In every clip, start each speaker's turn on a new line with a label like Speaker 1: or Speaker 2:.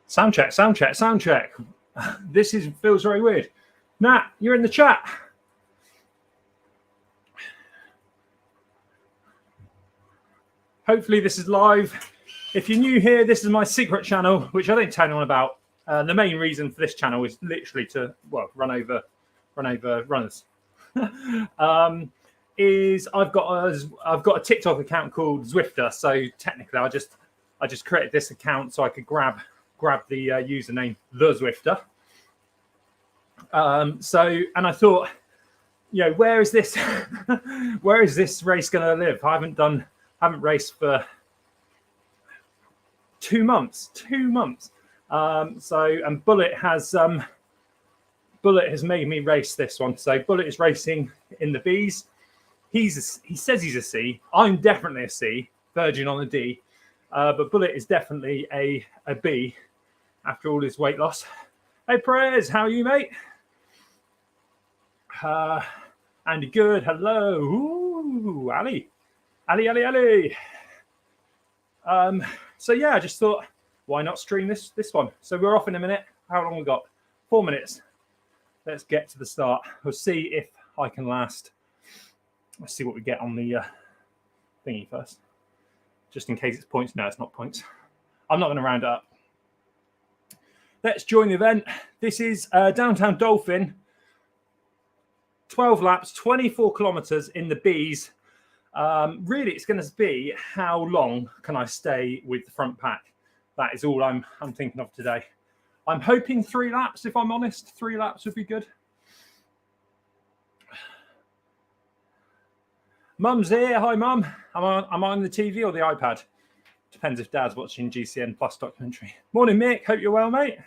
Speaker 1: Sound check, sound check, sound check. This feels very weird. Nat, you're in the chat. Hopefully this is live. If you're new here, this is my secret channel, which I don't tell anyone about. The main reason for this channel is literally to, well, run over runners. I've got a TikTok account called Zwifter, so technically I just created this account so I could grab the username the Zwifter. And I thought, you know, where is this race going to live? I haven't raced for 2 months. And Bullet has made me race this one. So Bullet is racing in the Bs. He says he's a C. I'm definitely a C, verging on a D. But Bullet is definitely a B after all his weight loss. Hey, Prez, how are you, mate? Andy Good, hello. Ooh, Ali. So yeah, I just thought, why not stream this one? So we're off in a minute. How long we got? 4 minutes. Let's get to the start. We'll see if I can last. Let's see what we get on the thingy first. Just in case it's points. No, it's not points. I'm not going to round it up. Let's join the event. This is downtown Dolphin. 12 laps, 24 kilometers in the Bs. Really, it's going to be how long can I stay with the front pack? That is all I'm thinking of today. I'm hoping 3 laps, if I'm honest. 3 laps would be good. Mum's here. Hi, Mum. Am I on the TV or the iPad? Depends if Dad's watching GCN Plus documentary. Morning, Mick. Hope you're well, mate.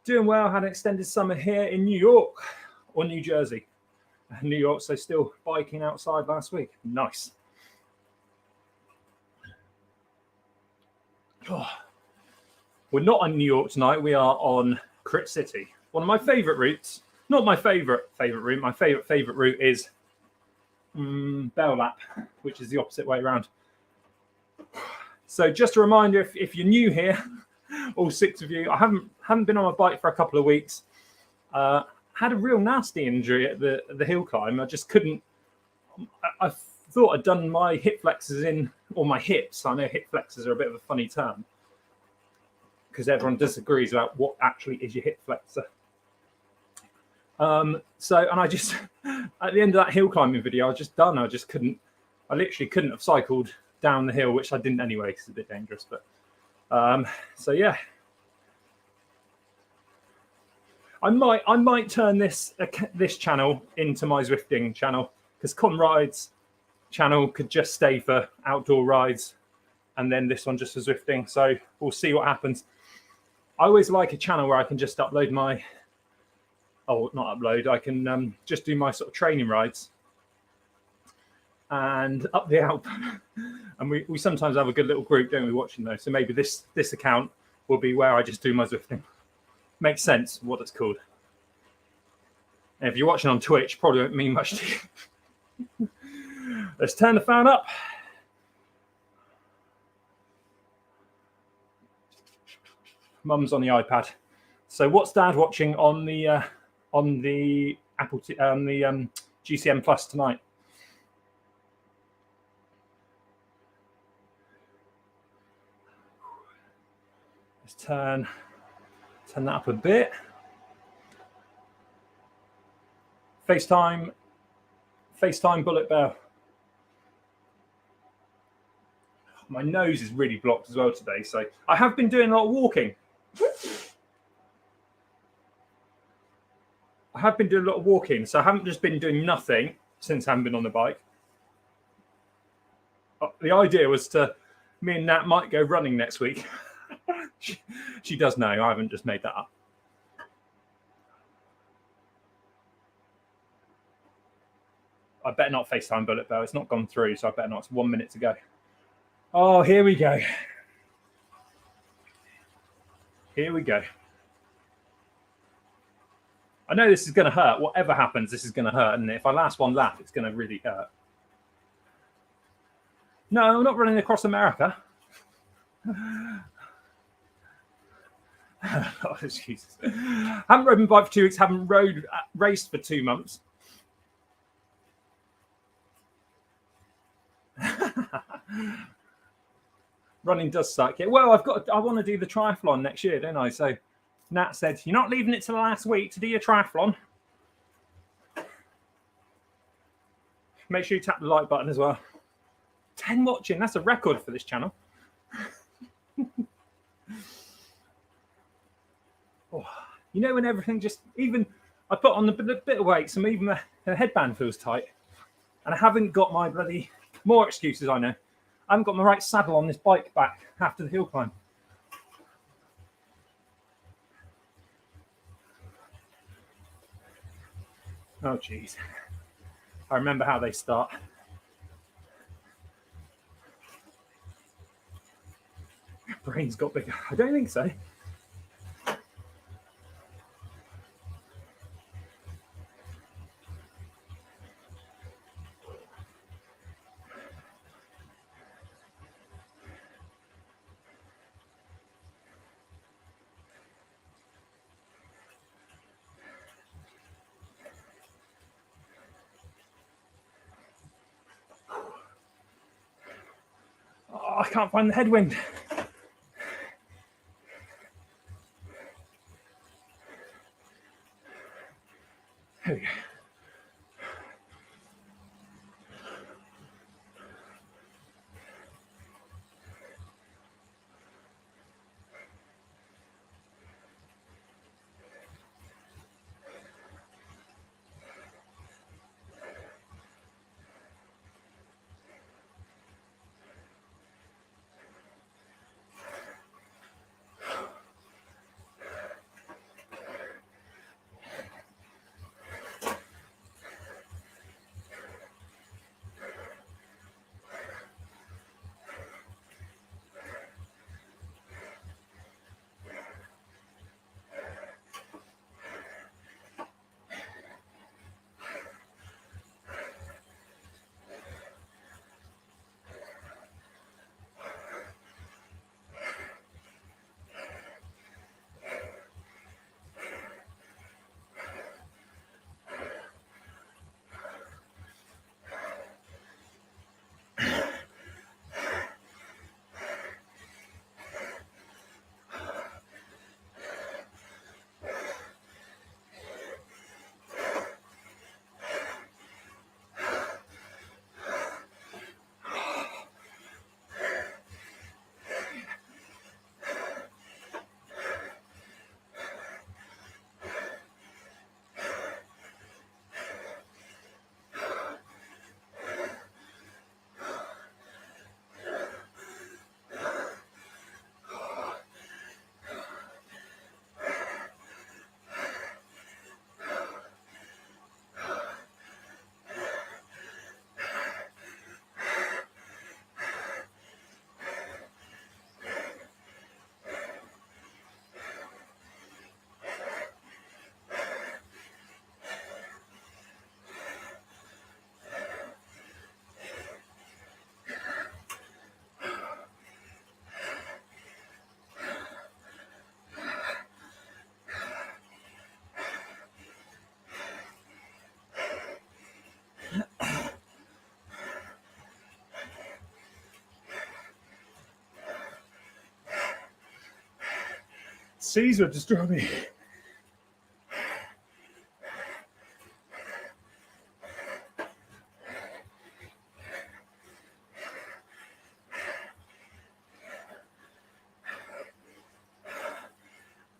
Speaker 1: Doing well. Had an extended summer here in New York or New Jersey. New York, so still biking outside last week. Nice. Oh. We're not on New York tonight. We are on Crit City. One of my favorite routes. Not my favorite route. My favorite route is Bell Lap, which is the opposite way around. So just a reminder, if you're new here, all 6 of you, I haven't been on a bike for a couple of weeks. Had a real nasty injury at the hill climb. I just couldn't. I thought I'd done my hip flexors in, or my hips. I know hip flexors are a bit of a funny term because everyone disagrees about what actually is your hip flexor. And I just, at the end of that hill climbing video, I was just done. I literally couldn't have cycled down the hill, which I didn't anyway because it's a bit dangerous. But so yeah, I might turn this channel into my Zwifting channel because Conrad's channel could just stay for outdoor rides, and then this one just for Zwifting. So we'll see what happens. I always like a channel where I can just upload my. Oh, not upload. I can just do my sort of training rides and up the Alp. And we sometimes have a good little group, don't we, watching those? So maybe this account will be where I just do my Zwifting. Makes sense what it's called. And if you're watching on Twitch, probably won't mean much to you. Let's turn the fan up. Mum's on the iPad. So what's Dad watching on the Apple the GCN Plus tonight? Let's turn that up a bit. FaceTime Bullet Bell. My nose is really blocked as well today, so I have been doing a lot of walking. So I haven't just been doing nothing since I haven't been on the bike. The idea was me and Nat might go running next week. She does know. I haven't just made that up. I better not FaceTime Bullet Bell. It's not gone through, so I better not. It's 1 minute to go. Oh, here we go. I know this is going to hurt. Whatever happens, this is going to hurt. And if I last one lap, it's going to really hurt. No, I'm not running across America. Oh, Jesus. Haven't rode my bike for 2 weeks. Haven't raced for 2 months. Running does suck. Yeah. Well, I want to do the triathlon next year, don't I? So Nat said, "You're not leaving it to the last week to do your triathlon." Make sure you tap the like button as well. 10 watching. That's a record for this channel. Oh, you know, when everything just, even I put on a bit of weight, so even the headband feels tight, and I haven't got my bloody, more excuses I know, I haven't got my right saddle on this bike back after the hill climb. Oh geez, I remember how they start. Brain's got bigger. I don't think so. Oh, I can't find the headwind. There we go. Caesar destroyed me.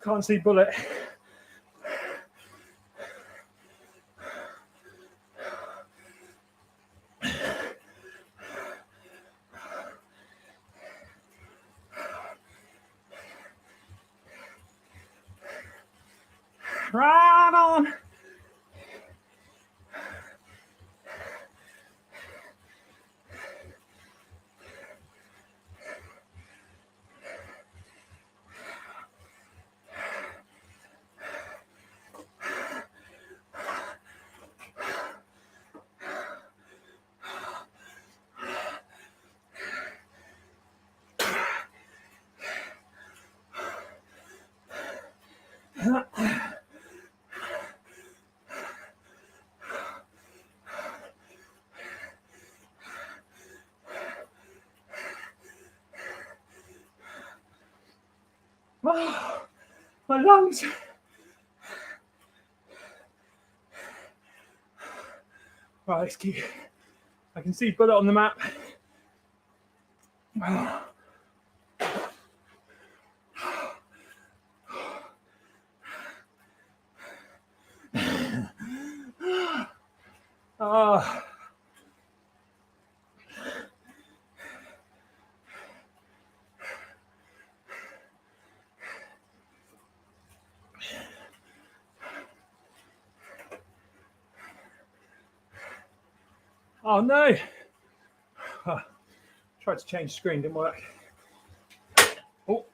Speaker 1: Can't see bullet. Right on. Oh, my lungs. Right, let's keep. I can see Bullet on the map. Oh. Oh. Oh no! Oh, tried to change screen, didn't work. Oh.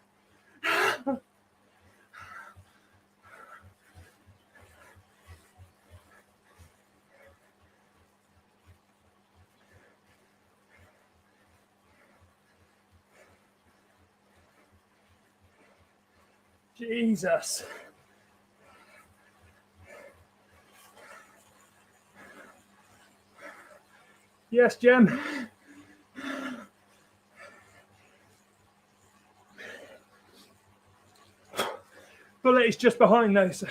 Speaker 1: Jesus. Yes, Jem. Bullet is just behind those. So.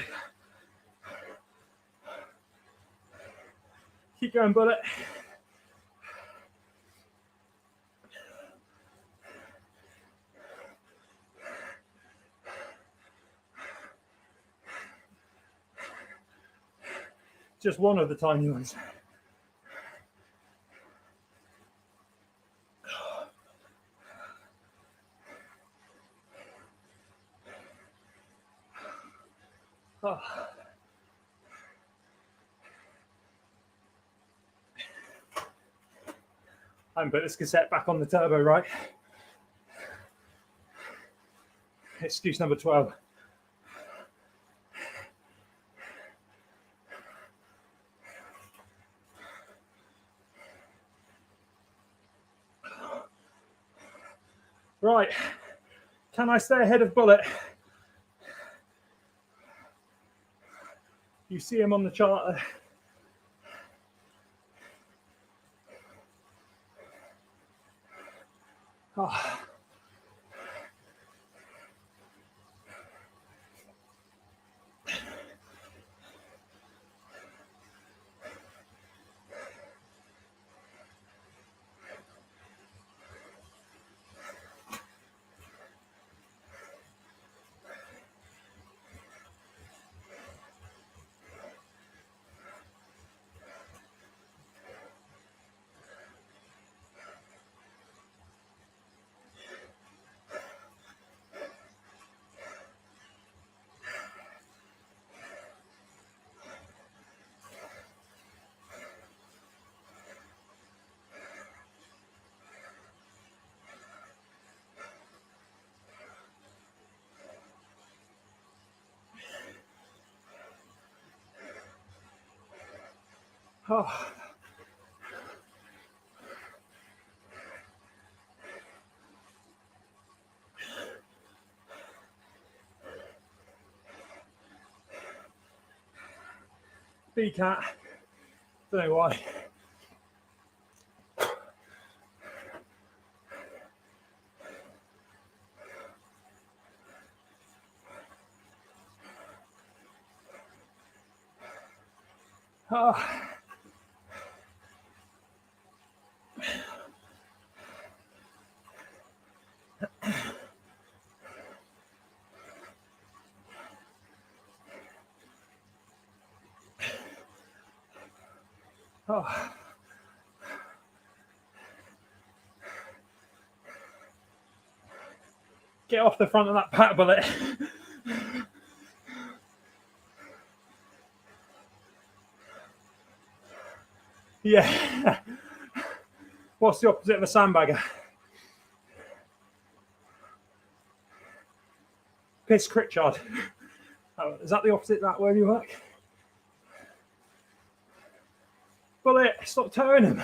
Speaker 1: Keep going, Bullet. Just one of the tiny ones. Oh. I haven't put this cassette back on the turbo, right? Excuse number 12. Right, can I stay ahead of Bullet? You see him on the chart there. Oh. Oh. B-cat, don't know why. Oh. Oh. Get off the front of that pack, Bullet. Yeah. What's the opposite of a sandbagger? Piss Critchard. Oh, is that the opposite of that where you work? Bullet, stop towing him.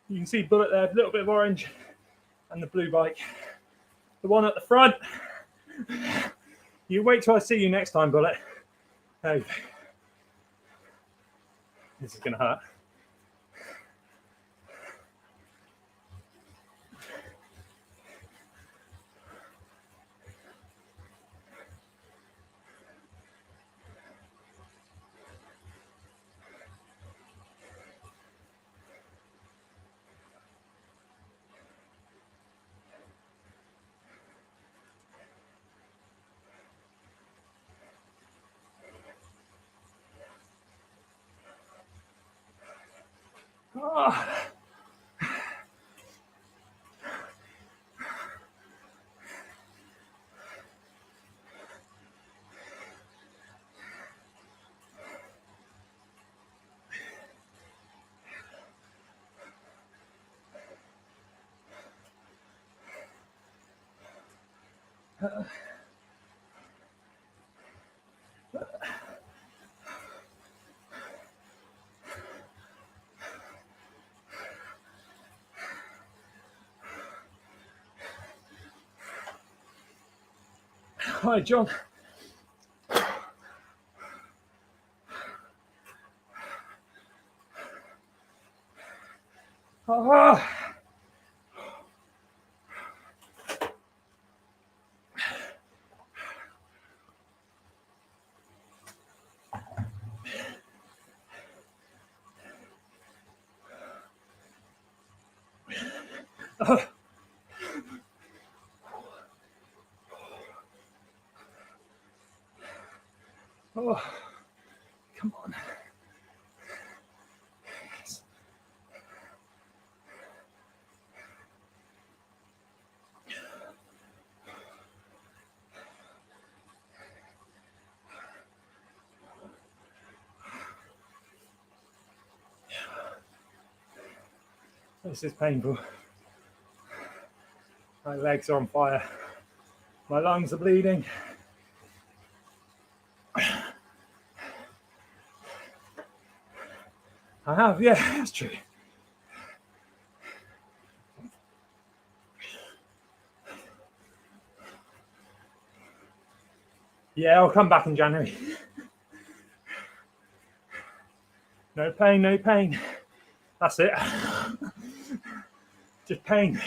Speaker 1: You can see Bullet there, a little bit of orange, and the blue bike. The one at the front You wait till I see you next time, Bullet. Hey, this is gonna hurt. Oh. Hi, John. Oh. Oh. Oh. Come on. Yes. This is painful. My legs are on fire. My lungs are bleeding. I have, yeah, that's true. Yeah, I'll come back in January. No pain, no pain. That's it. Just pain.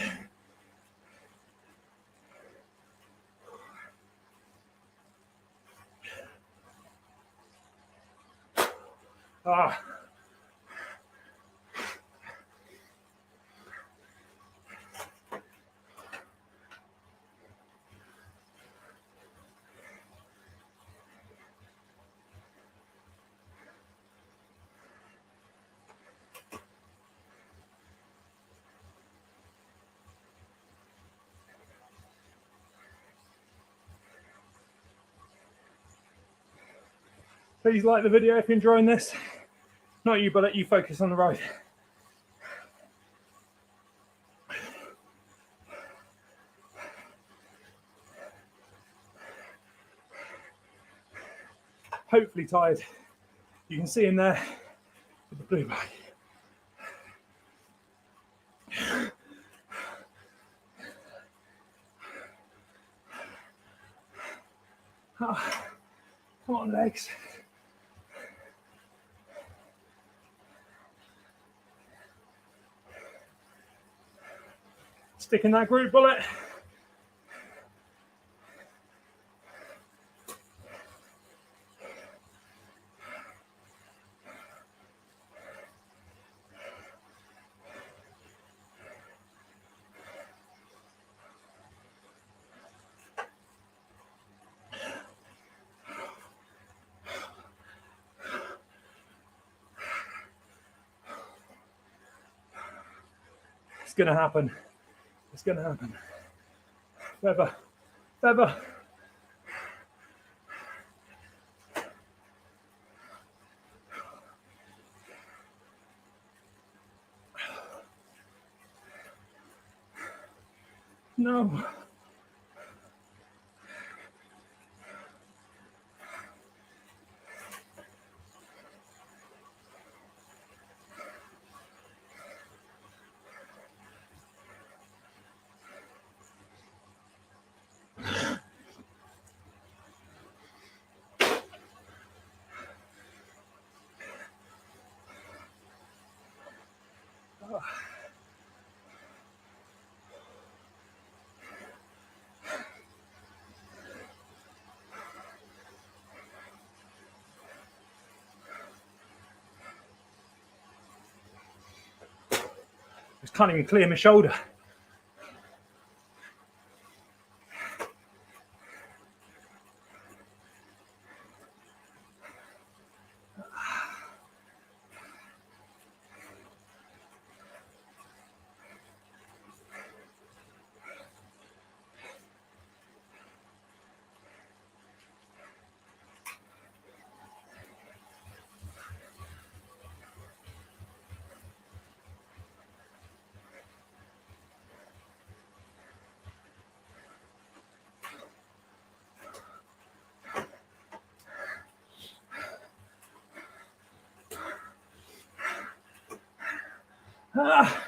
Speaker 1: Ah. Please like the video if you're enjoying this. Not you, but you focus on the ride. Hopefully tired. You can see him there with the blue bag. Oh, come on, legs. Stick in that group, Bullet. It's gonna happen. It's gonna happen. Feather. Feather. No. Just can't even clear my shoulder. Ah.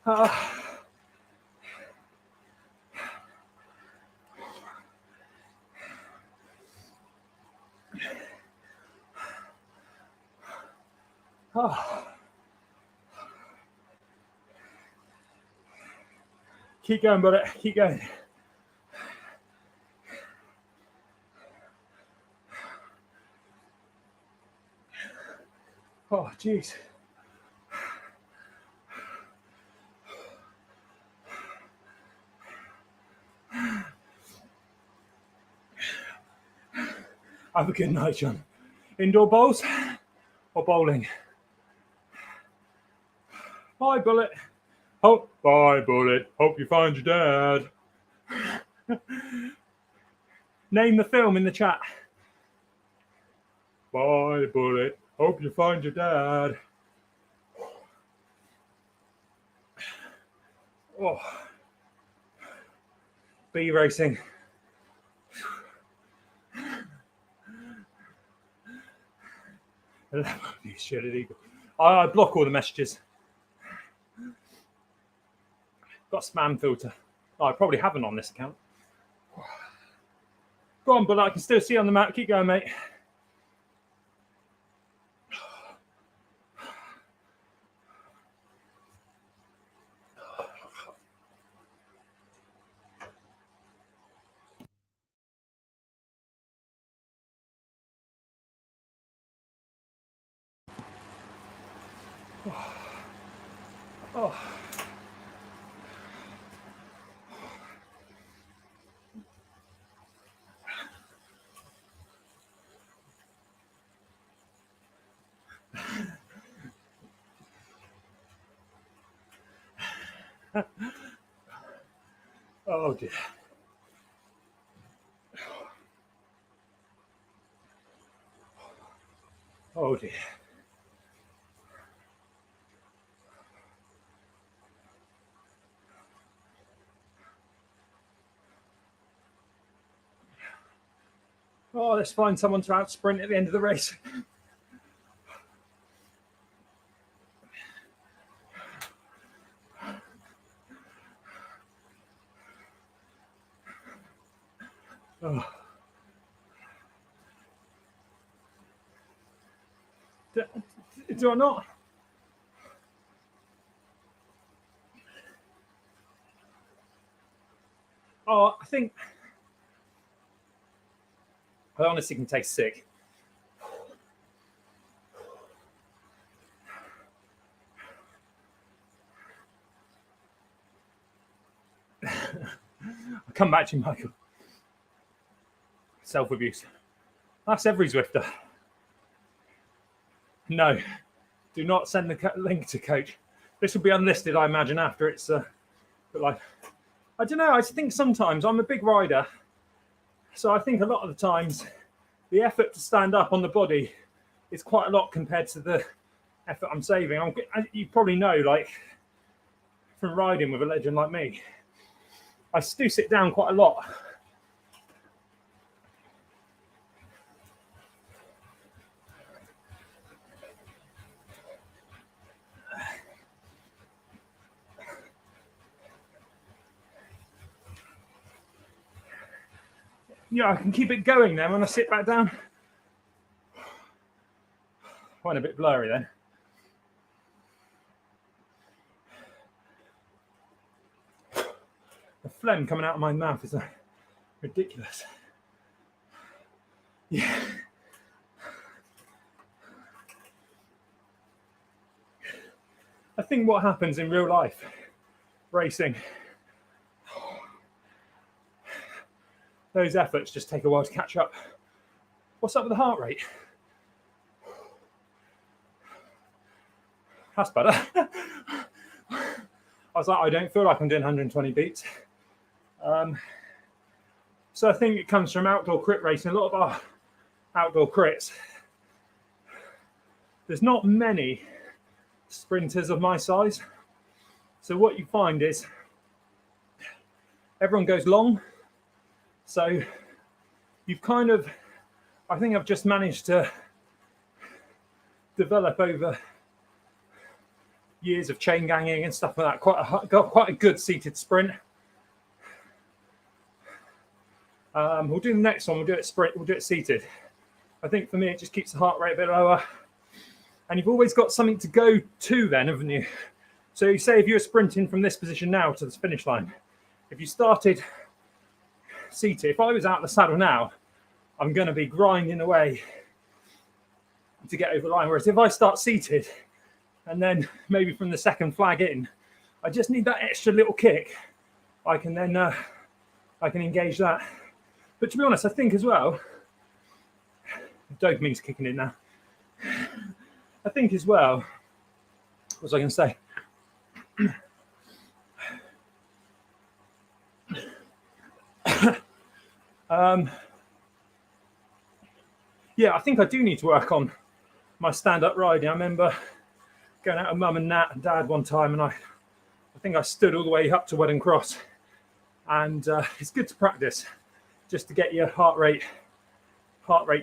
Speaker 1: Ah. Oh. Keep going, brother. Keep going. Oh, jeez. Have a good night, John. Indoor bowls or bowling? Bye, Bullet. Oh, bye, Bullet. Hope you find your dad. Name the film in the chat. Bye, Bullet. Hope you find your dad. Oh. B racing. You shitted eagle. I block all the messages. Got spam filter. Oh, I probably haven't on this account. Go on, Bullet. I can still see you on the map. Keep going, mate. Oh. Oh dear. Oh dear. Oh, let's find someone to out sprint at the end of the race. Oh. Do I not? Oh, I think I honestly can taste sick. I'll come back to you, Michael. Self-abuse. That's every Zwifter. No, do not send the link to coach. This will be unlisted, I imagine, after it's. But like, I don't know. I think sometimes I'm a big rider, so I think a lot of the times the effort to stand up on the body is quite a lot compared to the effort I'm saving. You probably know, like, from riding with a legend like me, I do sit down quite a lot. Yeah, I can keep it going then when I sit back down. went a bit blurry then. The phlegm coming out of my mouth is ridiculous. Yeah. I think what happens in real life, racing, those efforts just take a while to catch up. What's up with the heart rate? That's better. I was like, I don't feel like I'm doing 120 beats. So I think it comes from outdoor crit racing. A lot of our outdoor crits, there's not many sprinters of my size. So what you find is everyone goes long. So you've kind of, I think I've just managed to develop over years of chain ganging and stuff like that. Got quite a good seated sprint. We'll do the next one. We'll do it sprint. We'll do it seated. I think for me, it just keeps the heart rate a bit lower. And you've always got something to go to then, haven't you? So you say if you're sprinting from this position now to the finish line, if you started seated, if I was out the saddle now, I'm going to be grinding away to get over the line. Whereas if I start seated and then maybe from the second flag in, I just need that extra little kick. I can then I can engage that. But to be honest, I think as well, dopamine's kicking in now. I think as well, what was I going to say? Yeah, I think I do need to work on my stand-up riding. I remember going out with mum and Nat and dad one time, and I think I stood all the way up to Wedding Cross, and it's good to practice just to get your heart rate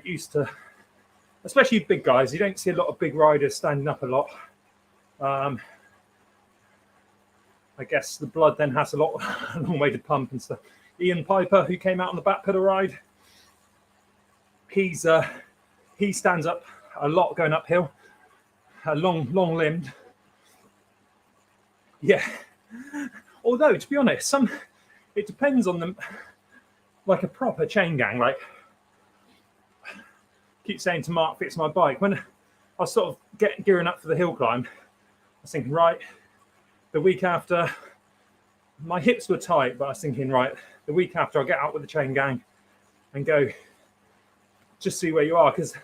Speaker 1: used to, especially big guys. You don't see a lot of big riders standing up a lot. I guess the blood then has a long way to pump and stuff. Ian Piper, who came out on the back pedal ride, he stands up a lot going uphill, long limbed. Yeah. Although to be honest, it depends on them. Like a proper chain gang, like I keep saying to Mark, fix my bike. When I was sort of gearing up for the hill climb, I was thinking, right, the week after, my hips were tight, but I was thinking, right, the week after I'll get out with the chain gang and go just see where you are, because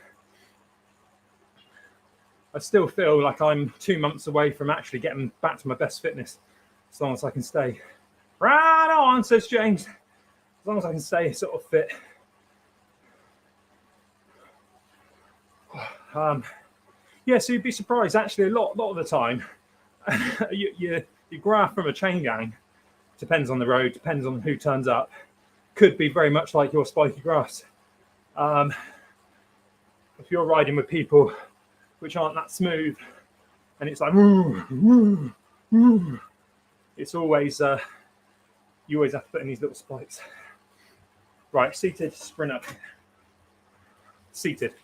Speaker 1: I still feel like I'm 2 months away from actually getting back to my best fitness, as long as I can stay. Right on, says James. As long as I can stay sort of fit. Yeah, so you'd be surprised. Actually, a lot of the time, your graph from a chain gang, depends on the road, depends on who turns up, could be very much like your spiky grass. If you're riding with people which aren't that smooth, and it's like, it's always, you always have to put in these little spikes. Right, seated, sprint up. Seated.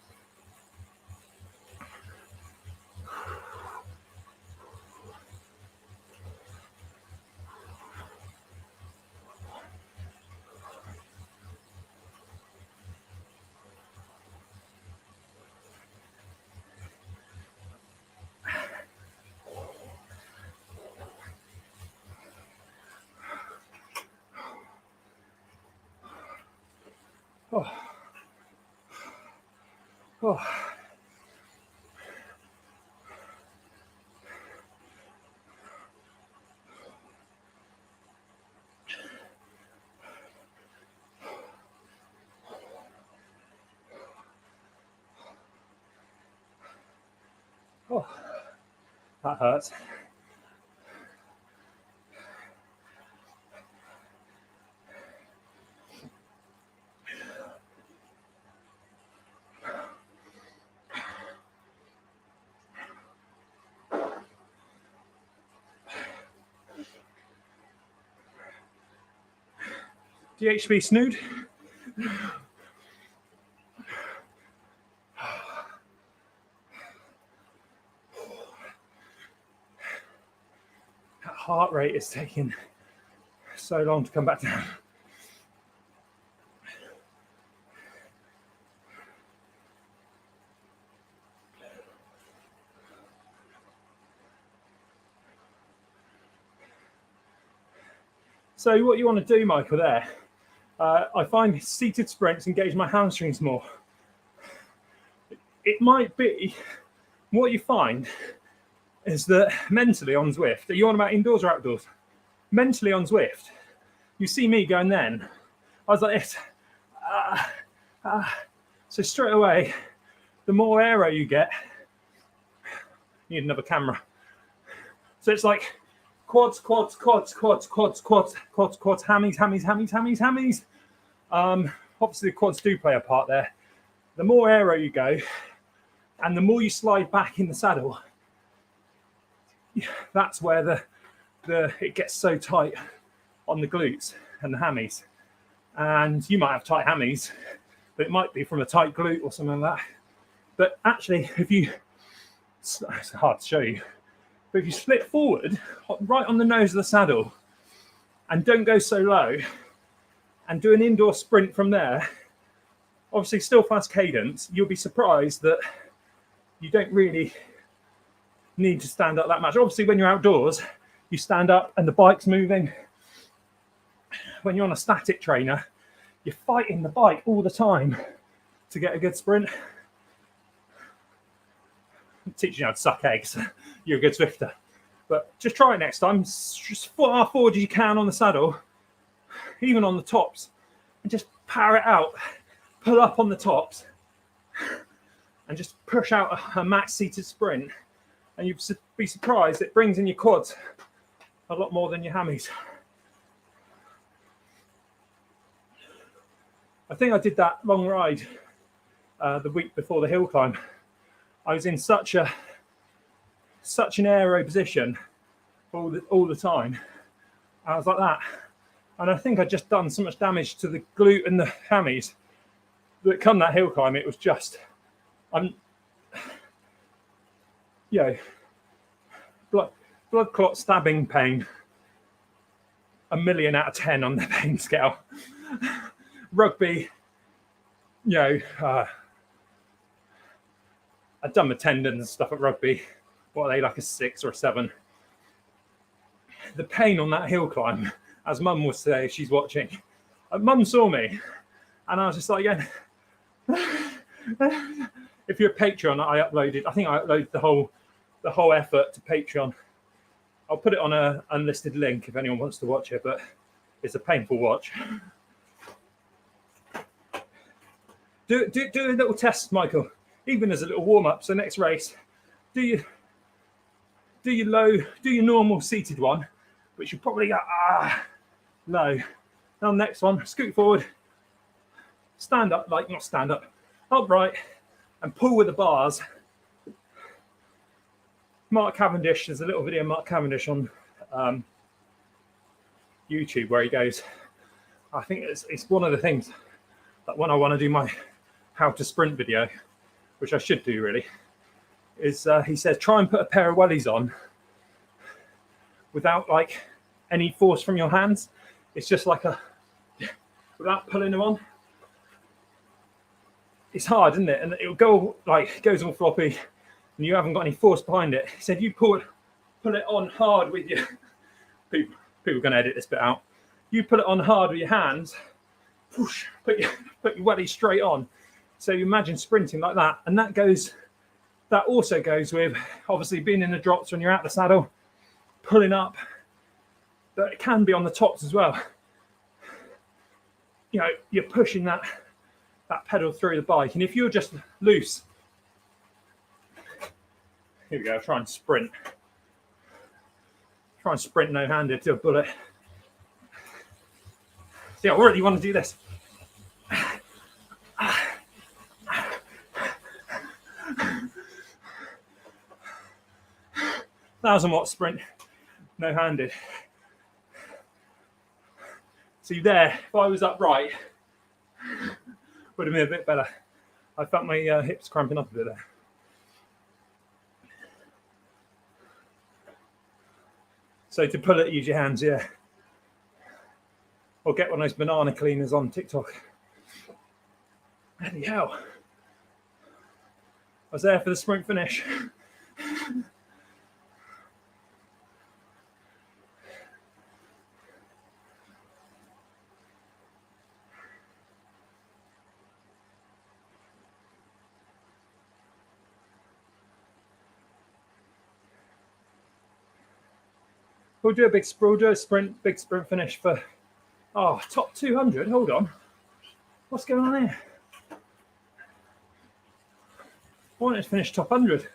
Speaker 1: Oh. Oh. Oh, that hurts. DHB snood. heart rate is taking so long to come back down. So what you want to do, Michael, there, I find seated sprints engage my hamstrings more. It might be, what you find is that mentally on Zwift, are you on about indoors or outdoors? Mentally on Zwift, you see me going then, I was like this. So straight away, the more aero you get, you need another camera. So it's like quads, quads, quads, quads, quads, quads, quads, quads, hammies, hammies, hammies, hammies, hammies. Obviously, the quads do play a part there. The more aero you go, and the more you slide back in the saddle, that's where it gets so tight on the glutes and the hammies. And you might have tight hammies, but it might be from a tight glute or something like that. But actually, it's hard to show you, but if you split forward, right on the nose of the saddle, and don't go so low, and do an indoor sprint from there, obviously still fast cadence, you'll be surprised that you don't really need to stand up that much. Obviously, when you're outdoors, you stand up and the bike's moving. When you're on a static trainer, you're fighting the bike all the time to get a good sprint. It teaches you how to suck eggs. You're a good Zwifter. But just try it next time. Just far forward as you can on the saddle, even on the tops, and just power it out. Pull up on the tops and just push out a max seated sprint. And you'd be surprised, it brings in your quads a lot more than your hammies. I think I did that long ride the week before the hill climb. I was in such an aero position all the time. I was like that. And I think I'd just done so much damage to the glute and the hammies that come that hill climb, it was just, blood clot stabbing pain, 1,000,000 out of 10 on the pain scale. Rugby, I'd done my tendons and stuff at rugby. What are they, like a 6 or a 7? The pain on that hill climb, as Mum would say if she's watching. Mum saw me, and I was just like, yeah. If you're a Patreon, I think I uploaded the whole effort to Patreon. I'll put it on a unlisted link if anyone wants to watch it, but it's a painful watch. Do a little test, Michael, even as a little warm up. So next race, do your normal seated one, which you probably go low. Now next one, scoot forward, stand up, not stand up, upright, and pull with the bars. Mark Cavendish, there's a little video of Mark Cavendish on YouTube where he goes, I think it's one of the things that when I want to do my how to sprint video, which I should do really, is he says try and put a pair of wellies on without like any force from your hands. It's just like without pulling them on. It's hard, isn't it? And it'll go like, goes all floppy and you haven't got any force behind it. He said you pull it on hard with your, people are going to edit this bit out. You put it on hard with your hands, push, put your wellies straight on. So you imagine sprinting like that. And that also goes with obviously being in the drops when you're out the saddle, pulling up, but it can be on the tops as well. You're pushing that pedal through the bike. And if you're just loose, here we go, try and sprint no-handed to a bullet. See, I already want to do this. 1,000-watt sprint, no-handed. See there, if I was upright, would have been a bit better. I felt my hips cramping up a bit there. So to pull it, use your hands, yeah. Or get one of those banana cleaners on TikTok. Bloody hell. I was there for the sprint finish. We'll do a big sprint, big sprint finish for top 200. Hold on. What's going on here? I wanted to finish top 100.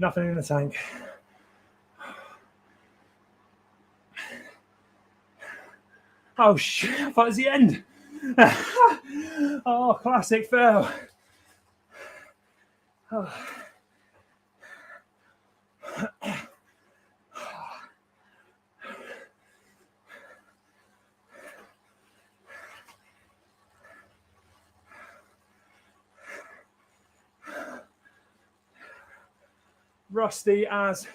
Speaker 1: Nothing in the tank. Oh shit, I thought it was the end. Oh, classic fail. Oh. Rusty as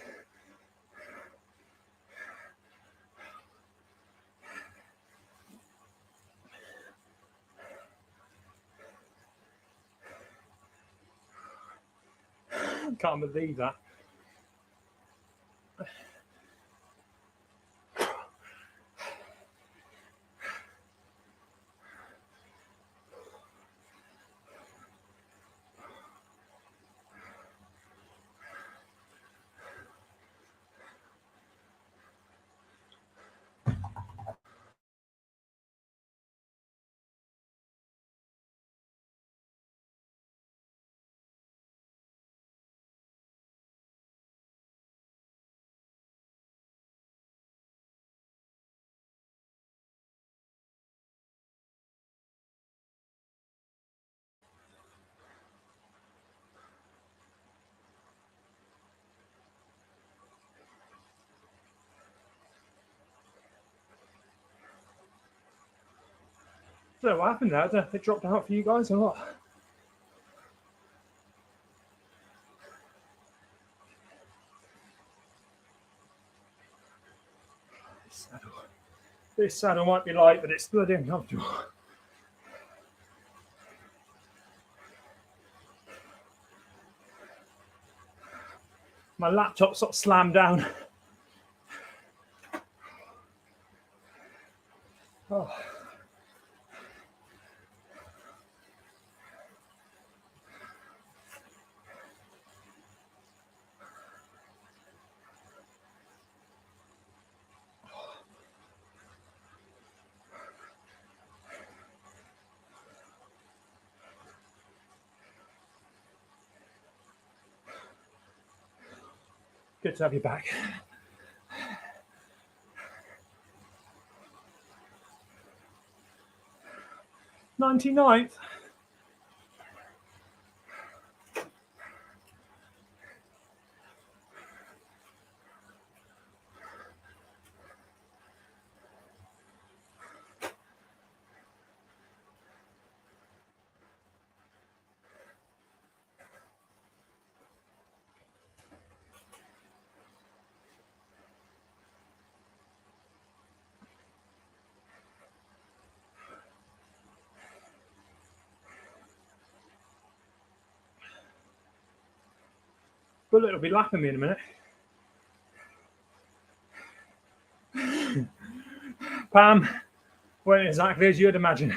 Speaker 1: can't believe that. don't know what happened there. I don't know if it dropped out for you guys or not. This saddle might be light, but it's bloody uncomfortable. My laptop sort of slammed down. Oh. Good to have you back. 99th. Bullet will be lapping me in a minute. Pam, went exactly as you'd imagine.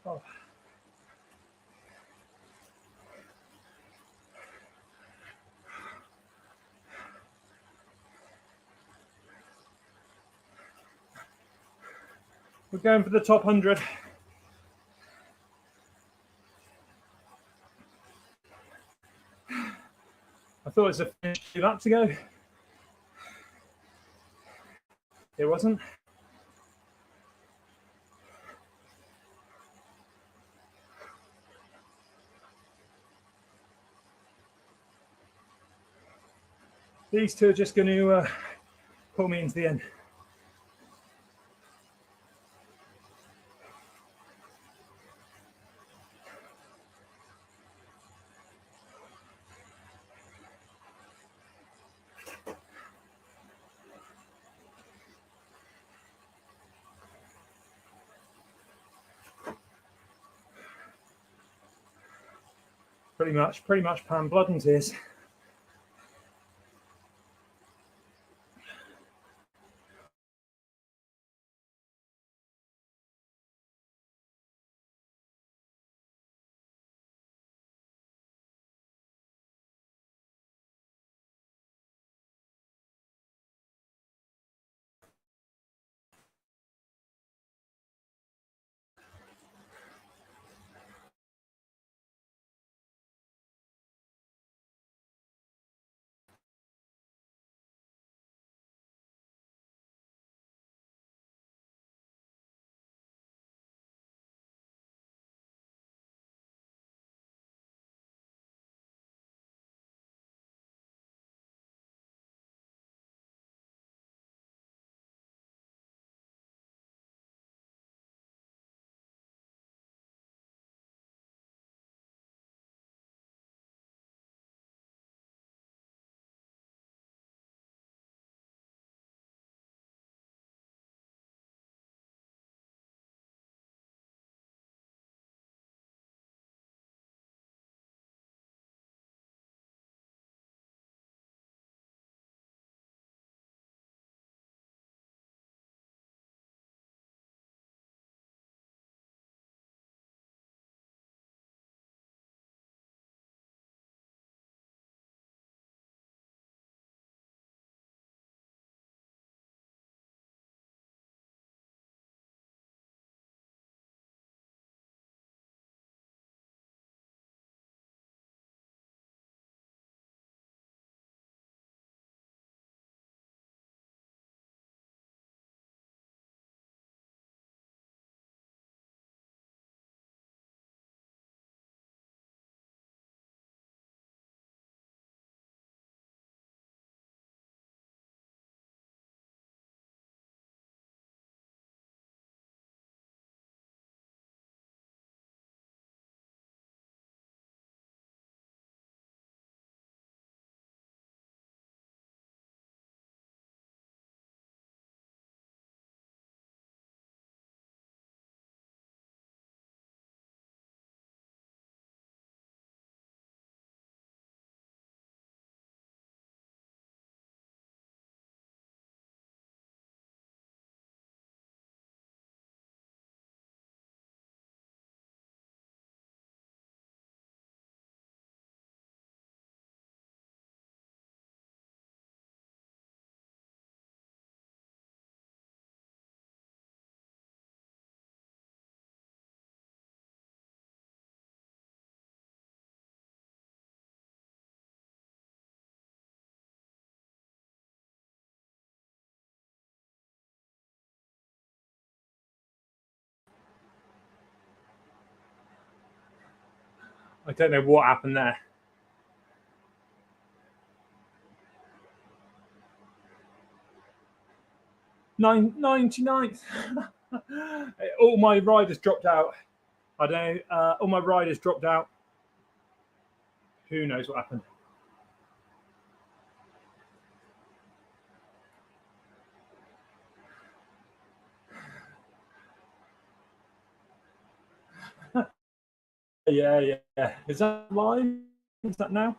Speaker 1: Oh. We're going for the top 100. I thought it was a finish 2 laps ago. It wasn't. These two are just going to pull me into the end. Pretty much, Pam, blood and tears. I don't know what happened there. 99th. All my riders dropped out. I don't know. All my riders dropped out. Who knows what happened? Yeah. Is that live? Is that now?